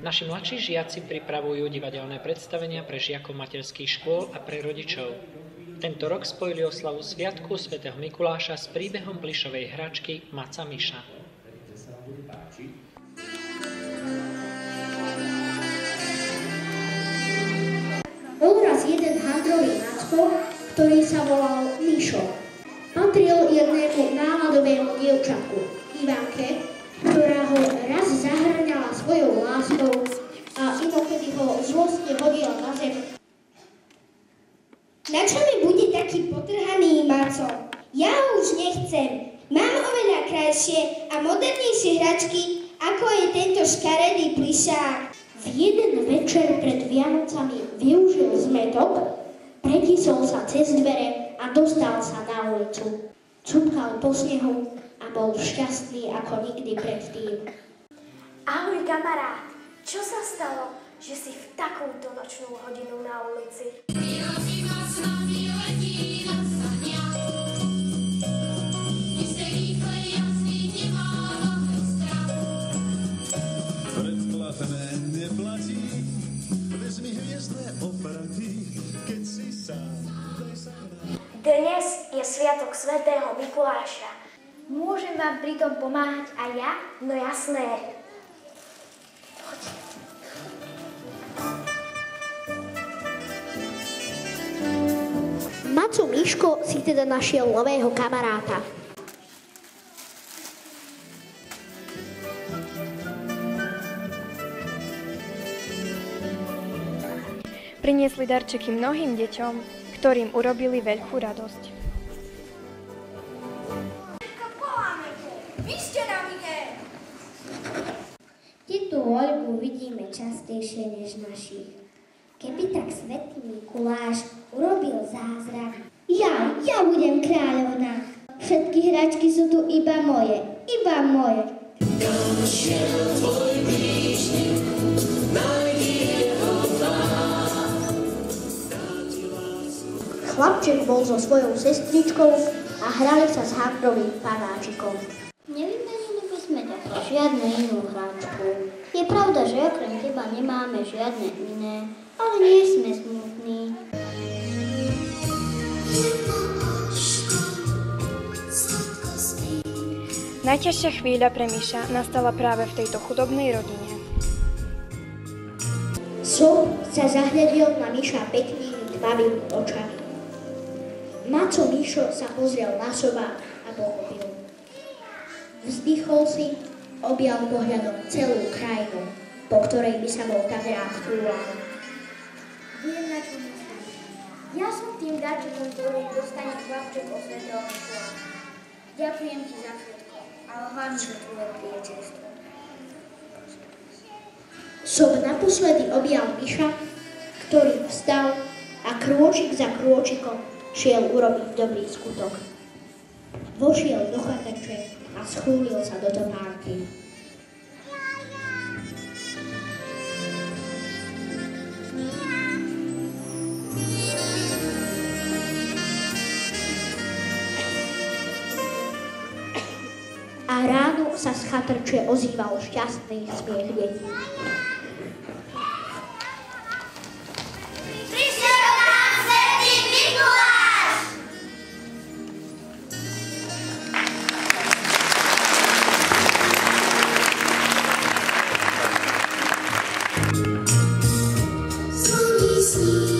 Naši mladší žiaci pripravujú divadelné predstavenia pre žiakov materských škôl a pre rodičov. Tento rok spojili oslavu Sviatku svätého Mikuláša s príbehom plyšovej hračky Maca Miša. Bol raz jeden handrový macko, ktorý sa volal Mišo. Patril jednému náladovému dievčatku, Ivanke, ktorá ho raz zahrňala svojou láskou a inokedy ho zlostne hodila na zem. Na čo mi bude taký potrhaný maco? Ja ho už nechcem. Mám oveľa krajšie a modernejšie hračky, ako je tento škaredý plyšák. V jeden večer pred Vianocami využil zmätok, pretisol sa cez dvere a dostal sa na ulicu. Cupkal po snehu a bol šťastný ako nikdy predtým. Ahoj kamarát, čo sa stalo, že si v takúto nočnú hodinu na ulici? Predplatené neplatí, vezmi hviezdne opraty, keď si sám. Dnes je sviatok svätého Mikuláša. Môžem vám pri tom pomáhať aj ja? No jasné. Maco Miško si teda našiel nového kamaráta. Priniesli darčeky mnohým deťom, ktorým urobili veľkú radosť. Vy ste na vine! Tetu Oľgu vidíme častejšie než našich. Keby tak svätý Mikuláš urobil zázrak. Ja budem kráľovná. Všetky hračky sú tu iba moje. Iba moje. Chlapček bol so svojou sestričkou a hrali sa s handrovým panáčikom. Nevymenili by sme ťa pre žiadnu inú hračku. Je pravda, že okrem teba nemáme žiadne iné, ale nie sme smutní. Najťažšia chvíľa pre Miša nastala práve v tejto chudobnej rodine. Som sa zahľadil na Miša peknými tmavými očami. Maco Mišo sa pozrel na soba a pochopil. Vzdychol si, objal pohľadom celú krajinu, po ktorej by sa bol tak rád túlal. Viem, na čo myslíš. Ja som tým darčekom, ktorý dostane chlapček od svätého Mikuláša. Ďakujem ti za všetko, ale hlavne za tvoje priateľstvo. Som naposledy objal Miša, ktorý vstal a krôčik za krôčikom šiel urobiť dobrý skutok. Vošiel do chatrče a schúlil sa do topánky. A ráno sa z chatrče ozýval šťastný smiech detí. Sní